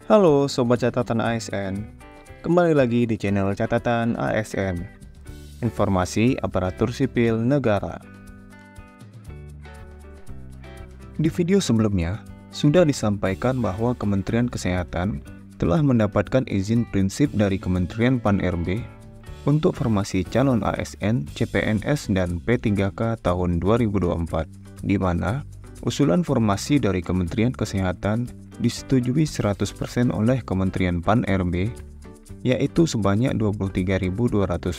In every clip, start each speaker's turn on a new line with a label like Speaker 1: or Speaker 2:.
Speaker 1: Halo Sobat Catatan ASN, kembali lagi di channel Catatan ASN, Informasi Aparatur Sipil Negara. Di video sebelumnya, sudah disampaikan bahwa Kementerian Kesehatan telah mendapatkan izin prinsip dari Kementerian Pan-RB untuk formasi calon ASN, CPNS, dan P3K tahun 2024, di mana usulan formasi dari Kementerian Kesehatan disetujui 100% oleh Kementerian Pan-RB, yaitu sebanyak 23.200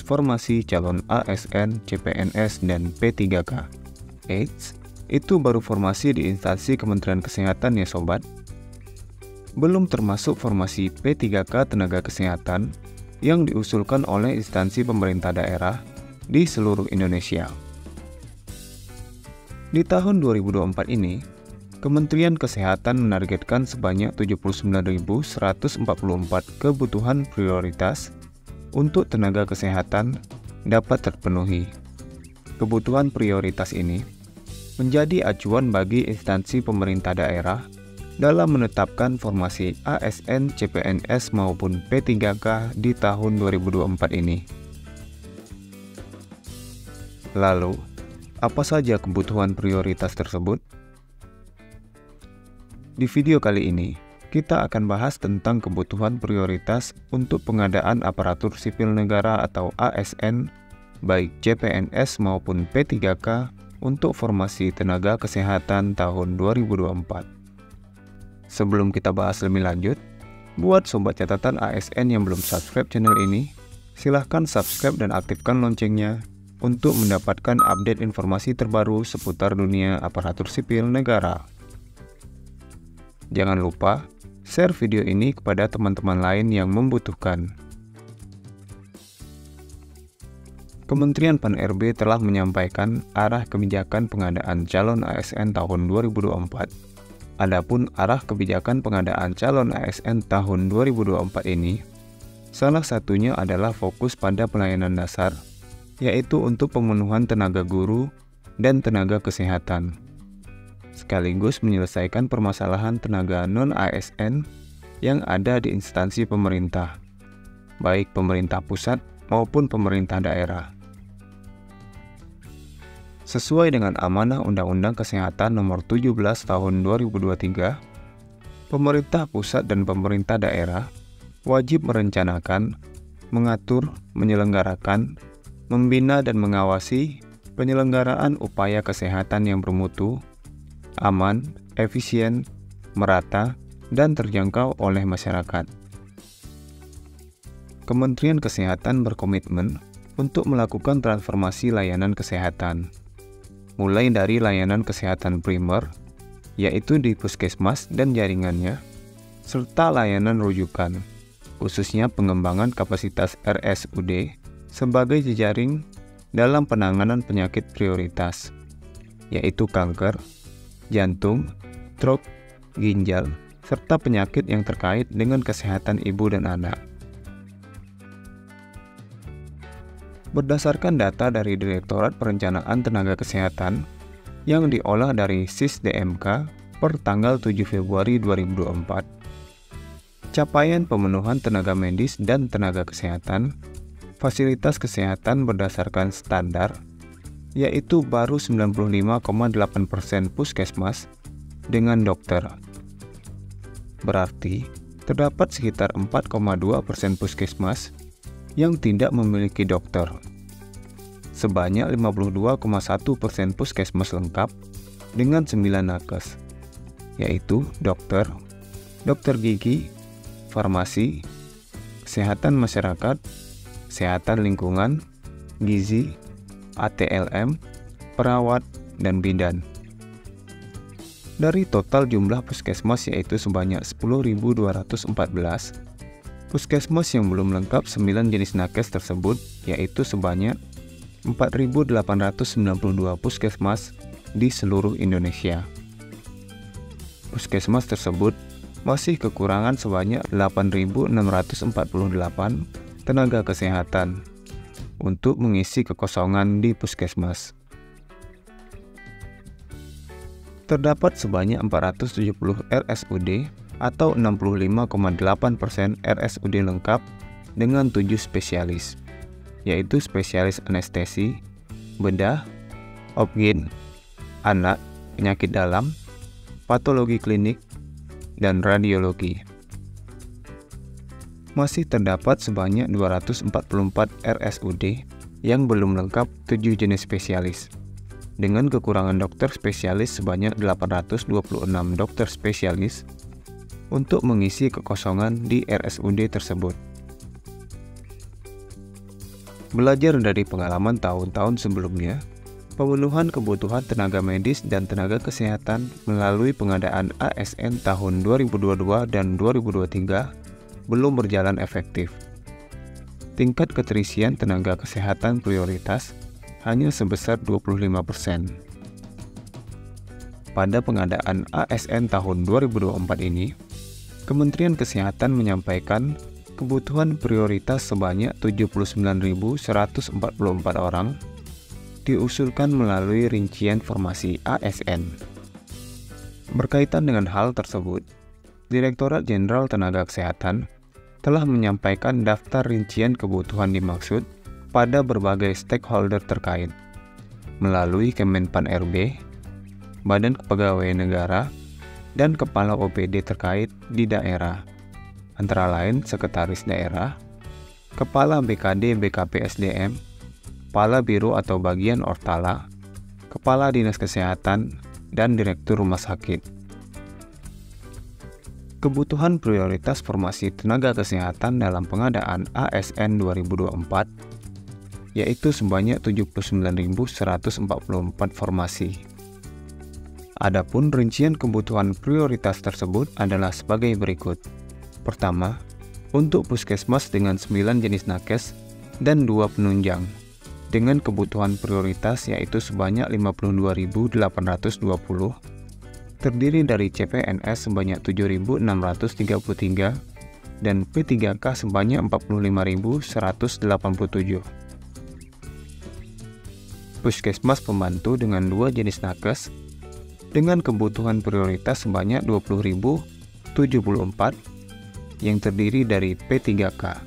Speaker 1: formasi calon ASN, CPNS, dan P3K. Eits, itu baru formasi di instansi Kementerian Kesehatan ya sobat. Belum termasuk formasi P3K tenaga kesehatan yang diusulkan oleh instansi pemerintah daerah di seluruh Indonesia. Di tahun 2024 ini, Kementerian Kesehatan menargetkan sebanyak 79.144 kebutuhan prioritas untuk tenaga kesehatan dapat terpenuhi. Kebutuhan prioritas ini menjadi acuan bagi instansi pemerintah daerah dalam menetapkan formasi ASN, CPNS maupun P3K di tahun 2024 ini. Lalu, apa saja kebutuhan prioritas tersebut? Di video kali ini, kita akan bahas tentang kebutuhan prioritas untuk pengadaan aparatur sipil negara atau ASN, baik CPNS maupun P3K untuk formasi tenaga kesehatan tahun 2024. Sebelum kita bahas lebih lanjut, buat sobat catatan ASN yang belum subscribe channel ini, silahkan subscribe dan aktifkan loncengnya untuk mendapatkan update informasi terbaru seputar dunia aparatur sipil negara. Jangan lupa share video ini kepada teman-teman lain yang membutuhkan. Kementerian Pan-RB telah menyampaikan arah kebijakan pengadaan calon ASN tahun 2024. Adapun arah kebijakan pengadaan calon ASN tahun 2024 ini, salah satunya adalah fokus pada pelayanan dasar, yaitu untuk pemenuhan tenaga guru dan tenaga kesehatan, sekaligus menyelesaikan permasalahan tenaga non-ASN yang ada di instansi pemerintah, baik pemerintah pusat maupun pemerintah daerah. Sesuai dengan amanah Undang-Undang Kesehatan Nomor 17 Tahun 2023, pemerintah pusat dan pemerintah daerah wajib merencanakan, mengatur, menyelenggarakan, membina dan mengawasi penyelenggaraan upaya kesehatan yang bermutu, aman, efisien, merata, dan terjangkau oleh masyarakat. Kementerian Kesehatan berkomitmen untuk melakukan transformasi layanan kesehatan, mulai dari layanan kesehatan primer, yaitu di puskesmas dan jaringannya, serta layanan rujukan, khususnya pengembangan kapasitas RSUD sebagai jejaring dalam penanganan penyakit prioritas, yaitu kanker, jantung, stroke, ginjal, serta penyakit yang terkait dengan kesehatan ibu dan anak. Berdasarkan data dari Direktorat Perencanaan Tenaga Kesehatan yang diolah dari SIS-DMK per tanggal 7 Februari 2024, capaian pemenuhan tenaga medis dan tenaga kesehatan, fasilitas kesehatan berdasarkan standar, yaitu baru 95,8% puskesmas dengan dokter. Berarti, terdapat sekitar 4,2% puskesmas yang tidak memiliki dokter. Sebanyak 52,1% puskesmas lengkap dengan 9 nakes, yaitu dokter, dokter gigi, farmasi, kesehatan masyarakat, kesehatan lingkungan, gizi, ATLM, perawat, dan bidan. Dari total jumlah puskesmas yaitu sebanyak 10.214, puskesmas yang belum lengkap 9 jenis nakes tersebut yaitu sebanyak 4.892 puskesmas di seluruh Indonesia. Puskesmas tersebut masih kekurangan sebanyak 8.648 tenaga kesehatan untuk mengisi kekosongan di puskesmas. Terdapat sebanyak 470 RSUD atau 65,8% RSUD lengkap dengan 7 spesialis, yaitu spesialis anestesi, bedah, obgyn, anak, penyakit dalam, patologi klinik, dan radiologi. Masih terdapat sebanyak 244 RSUD yang belum lengkap 7 jenis spesialis, dengan kekurangan dokter spesialis sebanyak 826 dokter spesialis untuk mengisi kekosongan di RSUD tersebut. Belajar dari pengalaman tahun-tahun sebelumnya, pemenuhan kebutuhan tenaga medis dan tenaga kesehatan melalui pengadaan ASN tahun 2022 dan 2023 belum berjalan efektif. Tingkat keterisian tenaga kesehatan prioritas hanya sebesar 25%. Pada pengadaan ASN tahun 2024 ini, Kementerian Kesehatan menyampaikan kebutuhan prioritas sebanyak 79.144 orang diusulkan melalui rincian formasi ASN. Berkaitan dengan hal tersebut, Direktorat Jenderal Tenaga Kesehatan telah menyampaikan daftar rincian kebutuhan dimaksud pada berbagai stakeholder terkait melalui Kemenpan RB, Badan Kepegawaian Negara, dan Kepala OPD terkait di daerah, antara lain Sekretaris Daerah, Kepala BKD BKP SDM, Kepala Biro atau Bagian Ortala, Kepala Dinas Kesehatan, dan Direktur Rumah Sakit. Kebutuhan prioritas formasi tenaga kesehatan dalam pengadaan ASN 2024 yaitu sebanyak 79.144 formasi. Adapun rincian kebutuhan prioritas tersebut adalah sebagai berikut. Pertama, untuk puskesmas dengan 9 jenis nakes dan 2 penunjang dengan kebutuhan prioritas yaitu sebanyak 52.820, terdiri dari CPNS sebanyak 7.633 dan P3K sebanyak 45.187. Puskesmas pembantu dengan 2 jenis nakes dengan kebutuhan prioritas sebanyak 20.074 yang terdiri dari P3K.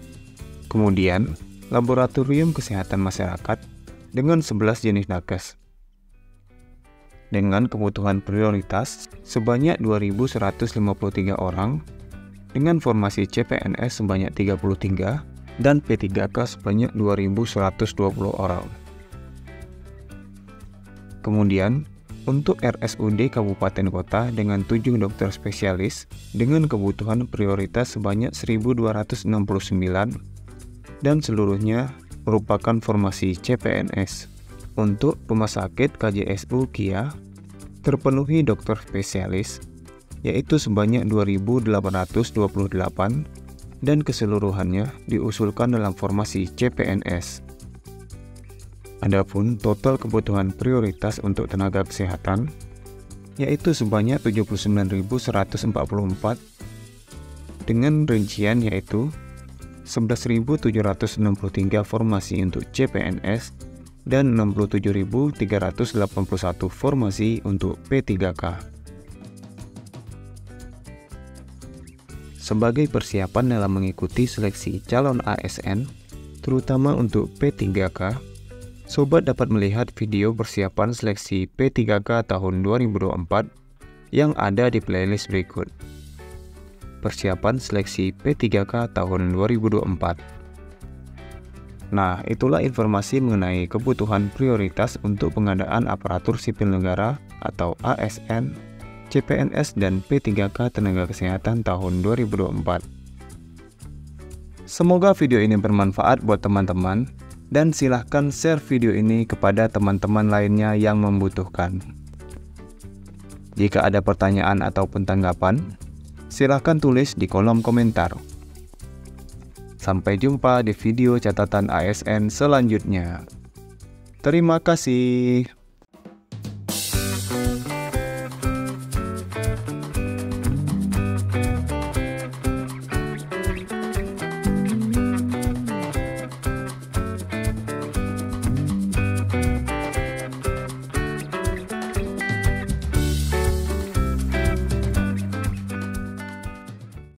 Speaker 1: Kemudian, Laboratorium Kesehatan Masyarakat dengan 11 jenis nakes dengan kebutuhan prioritas sebanyak 2.153 orang dengan formasi CPNS sebanyak 33 dan P3K sebanyak 2.120 orang. Kemudian, untuk RSUD Kabupaten Kota dengan 7 dokter spesialis dengan kebutuhan prioritas sebanyak 1.269 dan seluruhnya merupakan formasi CPNS. Untuk Rumah Sakit KJSU KIA terpenuhi dokter spesialis yaitu sebanyak 2.828 dan keseluruhannya diusulkan dalam formasi CPNS. Adapun total kebutuhan prioritas untuk tenaga kesehatan yaitu sebanyak 79.144 dengan rincian yaitu 11.763 formasi untuk CPNS dan 67.381 formasi untuk P3K. Sebagai persiapan dalam mengikuti seleksi calon ASN, terutama untuk P3K, Sobat dapat melihat video persiapan seleksi P3K tahun 2024 yang ada di playlist berikut. Persiapan seleksi P3K tahun 2024. Nah, itulah informasi mengenai kebutuhan prioritas untuk pengadaan aparatur sipil negara atau ASN, CPNS, dan P3K tenaga kesehatan tahun 2024. Semoga video ini bermanfaat buat teman-teman, dan silahkan share video ini kepada teman-teman lainnya yang membutuhkan. Jika ada pertanyaan ataupun tanggapan, silahkan tulis di kolom komentar. Sampai jumpa di video catatan ASN selanjutnya. Terima kasih.